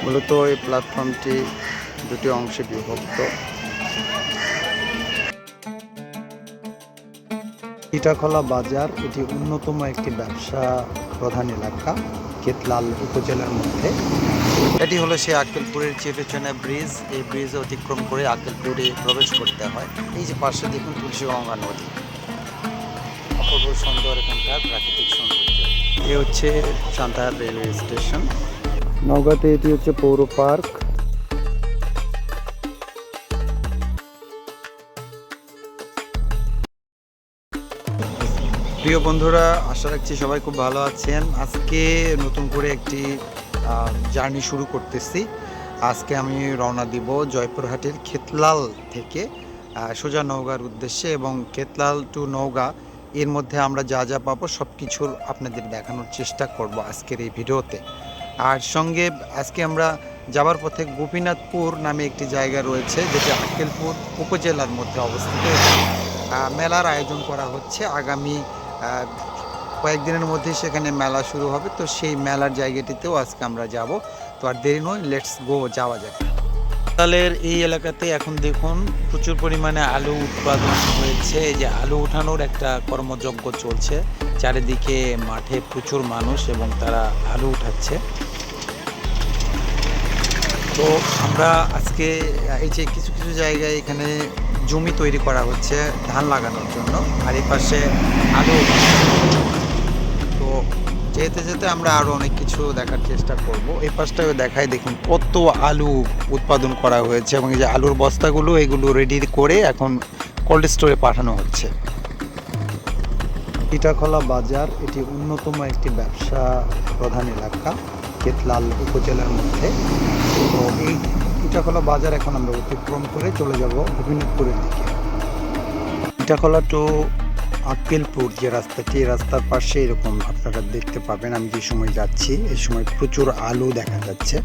মূলত এই প্ল্যাটফর্মটি দুটি অংশে বিভক্ত। ইটাখলা বাজার এটি অন্যতম একটি ব্যবসা প্রধান এলাকা কেতলাল উপজেলার মধ্যে। এটি হলো সেই আক্কেলপুরের চিরচেনা ব্রিজ। এই ব্রিজ অতিক্রম করে আক্কেলপুরে প্রবেশ করতে হয়। এই যে পাশে দেখুন তুলসীগঙ্গা নদী, অপূর্ব সুন্দর এখানকার প্রাকৃতিক সৌন্দর্য। এ হচ্ছে সান্তাহার রেলওয়ে স্টেশন। নওগাঁতে এটি হচ্ছে পৌর পার্ক। প্রিয় বন্ধুরা, আশা রাখছি সবাই খুব ভালো আছেন। আজকে নতুন করে একটি জার্নি শুরু করতেছি। আজকে আমি রওনা দিব জয়পুরহাটের খেতলাল থেকে সোজা নওগাঁর উদ্দেশ্যে, এবং খেতলাল টু নওগাঁ এর মধ্যে আমরা যা যা পাবো সব কিছুর আপনাদের দেখানোর চেষ্টা করব আজকের এই ভিডিওতে। আর সঙ্গে আজকে আমরা যাবার পথে গোপীনাথপুর নামে একটি জায়গা রয়েছে, যেটি আক্কেলপুর উপজেলার মধ্যে অবস্থিত। মেলার আয়োজন করা হচ্ছে আগামী কয়েকদিনের মধ্যে সেখানে মেলা শুরু হবে। তো সেই মেলার জায়গাটিতেও আজকে আমরা যাব। তো আর দেরি নয়, লেটস গো, যাওয়া যাবে। তালের এই এলাকাতে এখন দেখুন প্রচুর পরিমাণে আলু উৎপাদন হয়েছে। এই যে আলু উঠানোর একটা কর্মযজ্ঞ চলছে, চারিদিকে মাঠে প্রচুর মানুষ এবং তারা আলু উঠাচ্ছে। তো আমরা আজকে এই যে কিছু কিছু জায়গায় এখানে জমি তৈরি করা হচ্ছে ধান লাগানোর জন্য, আর এই পাশে আলু। তো যেতে যেতে আমরা আরও অনেক কিছু দেখার চেষ্টা করব। এই পাশটাও দেখায়, দেখুন কত আলু উৎপাদন করা হয়েছে, এবং এই যে আলুর বস্তাগুলো এগুলো রেডি করে এখন কোল্ড স্টোরে পাঠানো হচ্ছে। ইটাখলা বাজার এটি অন্যতম একটি ব্যবসা প্রধান এলাকা কেতলাল উপজেলার মধ্যে। তো এই ইটাখলা বাজার এখন আমরা অতিক্রম করে চলে যাব গোপীনাথপুরের দিকে। ইটাখলা টু আক্কেলপুর যে রাস্তাটি, এই রাস্তার পাশে এরকম আপনারা দেখতে পাবেন। আমি যে সময় যাচ্ছি এই সময় প্রচুর আলু দেখা যাচ্ছে,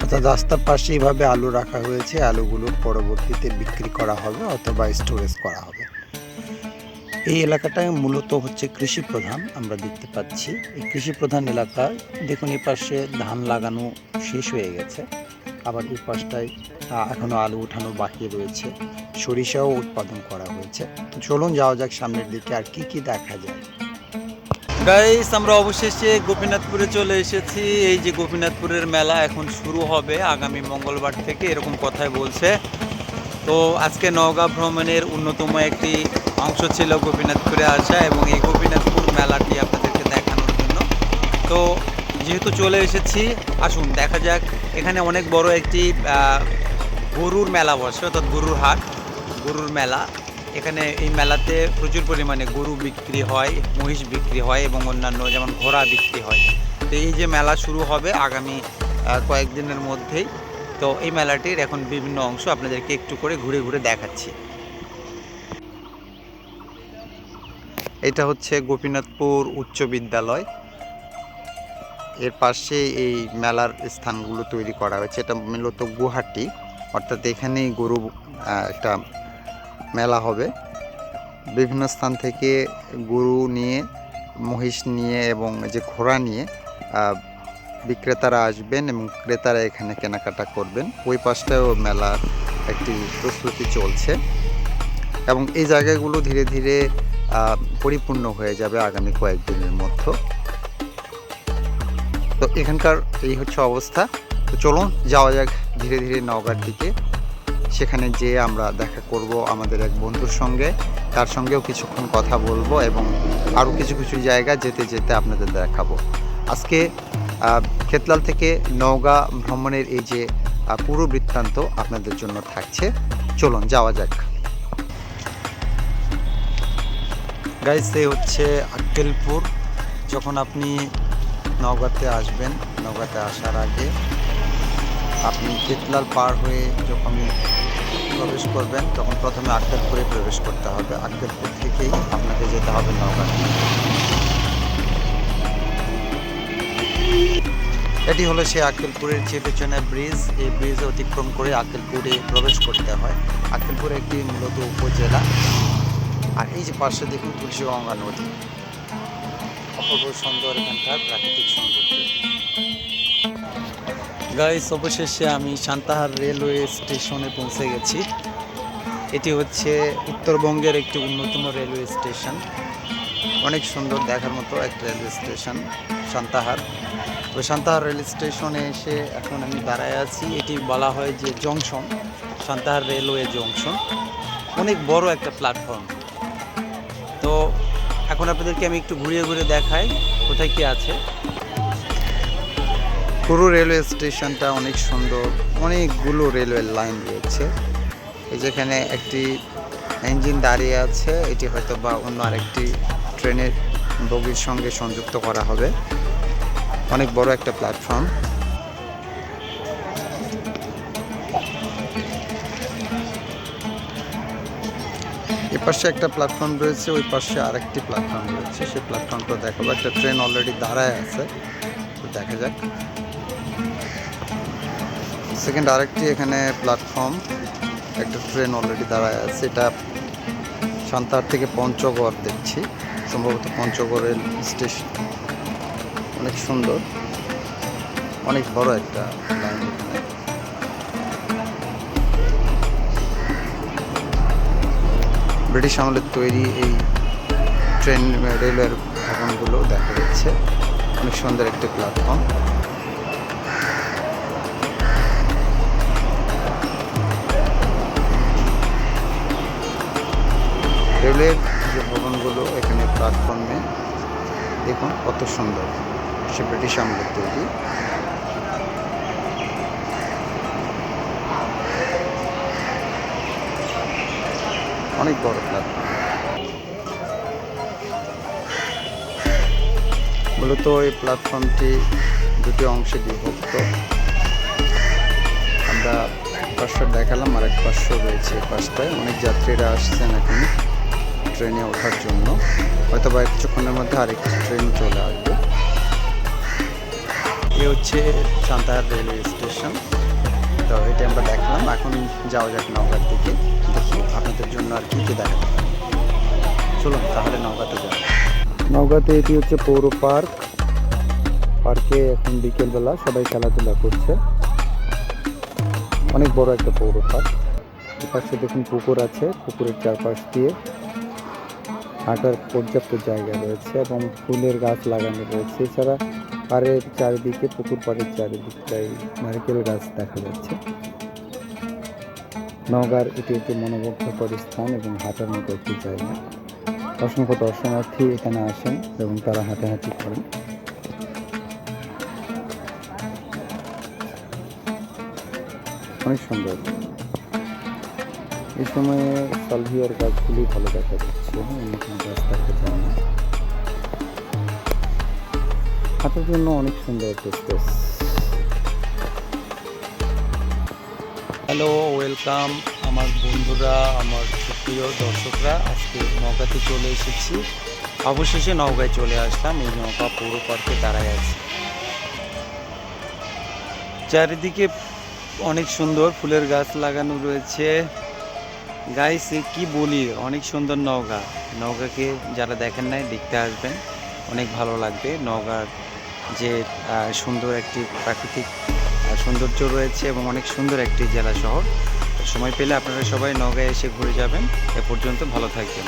অর্থাৎ রাস্তার পাশে এইভাবে আলু রাখা হয়েছে। আলুগুলো পরবর্তীতে বিক্রি করা হবে অথবা স্টোরেজ করা হবে। এই এলাকাটায় মূলত হচ্ছে কৃষি প্রধান, আমরা দেখতে পাচ্ছি এই কৃষি প্রধান এলাকায়। দেখুন এই পাশে ধান লাগানো শেষ হয়ে গেছে, আবার এই পাশটায় এখনো আলু উঠানো বাকি রয়েছে, সরিষাও উৎপাদন করা হয়েছে। তো চলুন যাওয়া যাক সামনের দিকে, আর কি কি দেখা যায়। গাইস, আমরা অবশেষে গোপীনাথপুরে চলে এসেছি। এই যে গোপীনাথপুরের মেলা এখন শুরু হবে আগামী মঙ্গলবার থেকে, এরকম কথাই বলছে। তো আজকে নওগাঁ ভ্রমণের অন্যতম একটি অংশ ছিল গোপীনাথপুরে আসা, এবং এই গোপীনাথপুর মেলাটি আপনাদেরকে দেখানোর জন্য। তো যেহেতু চলে এসেছি, আসুন দেখা যাক। এখানে অনেক বড় একটি গরুর মেলা বসে, অর্থাৎ গরুর হাট, গরুর মেলা। এখানে এই মেলাতে প্রচুর পরিমাণে গরু বিক্রি হয়, মহিষ বিক্রি হয়, এবং অন্যান্য যেমন ঘোড়া বিক্রি হয়। তো এই যে মেলা শুরু হবে আগামী কয়েকদিনের মধ্যেই। তো এই মেলাটির এখন বিভিন্ন অংশ আপনাদেরকে একটু করে ঘুরে ঘুরে দেখাচ্ছি। এটা হচ্ছে গোপীনাথপুর উচ্চ বিদ্যালয়, এর পাশে এই মেলার স্থানগুলো তৈরি করা হয়েছে। এটা মূলত গুয়াহাটি, অর্থাৎ এখানেই গরু একটা মেলা হবে। বিভিন্ন স্থান থেকে গরু নিয়ে, মহিষ নিয়ে এবং যে ঘোড়া নিয়ে বিক্রেতারা আসবেন এবং ক্রেতারা এখানে কেনাকাটা করবেন। ওই পাশটাও মেলার একটি প্রস্তুতি চলছে, এবং এই জায়গাগুলো ধীরে ধীরে পরিপূর্ণ হয়ে যাবে আগামী কয়েকদিনের মধ্যে। তো এখানকার এই হচ্ছে অবস্থা। তো চলুন যাওয়া যাক ধীরে ধীরে নওগাঁর দিকে। সেখানে যেয়ে আমরা দেখা করব আমাদের এক বন্ধুর সঙ্গে, তার সঙ্গেও কিছুক্ষণ কথা বলবো, এবং আরও কিছু কিছু জায়গা যেতে যেতে আপনাদের দেখাবো। আজকে খেতলাল থেকে নওগাঁ ভ্রমণের এই যে পুরো বৃত্তান্ত আপনাদের জন্য থাকছে। চলুন যাওয়া যাক। গাইস, এই হচ্ছে আক্কেলপুর। যখন আপনি নওগাঁতে আসবেন, নওগাঁতে আসার আগে আপনি খেতলাল পার হয়ে যখন প্রবেশ করবেন, তখন প্রথমে আক্কেলপুরে প্রবেশ করতে হবে। আক্কেলপুর থেকেই আপনাকে যেতে হবে নওগাঁ। এটি হলো সেই আক্কেলপুরের চিরচেনা ব্রিজ। এই ব্রিজ অতিক্রম করে আক্কেলপুরে প্রবেশ করতে হয়। আক্কেলপুর একটি মূলত উপজেলা। আর এই যে পাশে দেখুন তুলসীগঙ্গা নদী, অপূর্ব সুন্দর এখানকার প্রাকৃতিক সৌন্দর্য। গাইস, অবশেষে আমি সান্তাহার রেলওয়ে স্টেশনে পৌঁছে গেছি। এটি হচ্ছে উত্তরবঙ্গের একটি অন্যতম রেলওয়ে স্টেশন। অনেক সুন্দর দেখার মতো একটা রেলওয়ে স্টেশন সান্তাহার। তো সান্তাহার রেল স্টেশনে এসে এখন আমি দাঁড়ায় আছি। এটি বলা হয় যে জংশন, সান্তাহার রেলওয়ে জংশন। অনেক বড় একটা প্ল্যাটফর্ম। তো এখন আপনাদেরকে আমি একটু ঘুরিয়ে ঘুরে দেখাই কোথায় কি আছে। পুরো রেলওয়ে স্টেশনটা অনেক সুন্দর, অনেকগুলো রেলওয়ে লাইন রয়েছে। এই যেখানে একটি ইঞ্জিন দাঁড়িয়ে আছে, এটি হয়তো বা অন্য আরেকটি ট্রেনের বগির সঙ্গে সংযুক্ত করা হবে। অনেক বড় একটা প্ল্যাটফর্ম। এপাশে একটা প্ল্যাটফর্ম রয়েছে, ওই পাশে আরেকটি প্ল্যাটফর্ম রয়েছে। সেই প্ল্যাটফর্মটা দেখাবো। একটা ট্রেন অলরেডি দাঁড়ায় আছে, দেখা যাক। সেকেন্ড আরেকটি এখানে প্ল্যাটফর্ম, একটা ট্রেন অলরেডি দাঁড়ায় আছে। এটা সান্তাহার থেকে পঞ্চগড় দেখছি, সম্ভবত পঞ্চগড় রেল স্টেশন। অনেক সুন্দর, অনেক বড় একটা লাইন এখানে। ব্রিটিশ আমলের তৈরি এই ট্রেন রেলওয়ের ভবনগুলো দেখা যাচ্ছে। অনেক সুন্দর একটি প্ল্যাটফর্ম। রেলের যে ভবনগুলো এখানে প্ল্যাটফর্মে দেখুন কত সুন্দর, সে ব্রিটিশ আমলের তৈরি। অনেক বড় প্ল্যাটফর্ম। মূলত এই প্ল্যাটফর্মটি দুটি অংশে বিভক্ত। আমরা পাশটা দেখালাম, আর এক পাশ রয়েছে। এই পাশটায় অনেক যাত্রীরা আসছেন এখন ট্রেনে ওঠার জন্য। হয়তো বা কিছুক্ষণের মধ্যে আরেকটি ট্রেন চলে আসবে। এ হচ্ছে সান্তাহার রেলওয়ে স্টেশন। তো এটা আমরা দেখলাম। এখন যাওয়া যাক নওগাঁর দিকে, দেখি আপনাদের জন্য আর কী কী দেখাতে পারি। চলুন তাহলে নওগাঁতে যাই। নওগাঁতে এটি হচ্ছে পৌর পার্ক। পার্কে এখন বিকেলবেলা সবাই খেলাধুলা করছে। অনেক বড় একটা পৌর পার্ক। এপাশে দেখুন পুকুর আছে, পুকুরের চারপাশ দিয়ে হাঁটার পর্যাপ্ত জায়গা রয়েছে এবং ফুলের গাছ লাগানো রয়েছে। এছাড়া পাড়ের চারিদিকে, পুকুর পাড়ের চারিদিকটাই নারকেল গাছ দেখা যাচ্ছে। নওগাঁর এটি একটি মনোমুগ্ধকর স্থান এবং হাঁটার মতো একটি জায়গা। অসংখ্য দর্শনার্থী এখানে আসেন এবং তারা হাঁটাহাঁটি করেন। অনেক সুন্দর। এই সময়ে সালভিয়ার গাছগুলি ভালো দেখা যাচ্ছে, অন্য কোনো গাছ দেখা যায় না। হাঁটার জন্য অনেক সুন্দর একটা স্পেস। হ্যালো, ওয়েলকাম আমার বন্ধুরা, আমার প্রিয় দর্শকরা। আজকে নওগাঁতে চলে এসেছি। অবশেষে নওগাঁয় চলে আসলাম। এই নওগাঁ পৌর পার্কে দাঁড়ায় আছি। চারিদিকে অনেক সুন্দর ফুলের গাছ লাগানো রয়েছে। গাইস, কি বলি, অনেক সুন্দর নওগাঁ। নওগাঁকে যারা দেখেন নাই, দেখতে আসবেন, অনেক ভালো লাগবে। নওগাঁর যে সুন্দর একটি প্রাকৃতিক সৌন্দর্য রয়েছে এবং অনেক সুন্দর একটি জেলা শহর। সময় পেলে আপনারা সবাই নওগাঁয় এসে ঘুরে যাবেন। এ পর্যন্ত ভালো থাকবেন।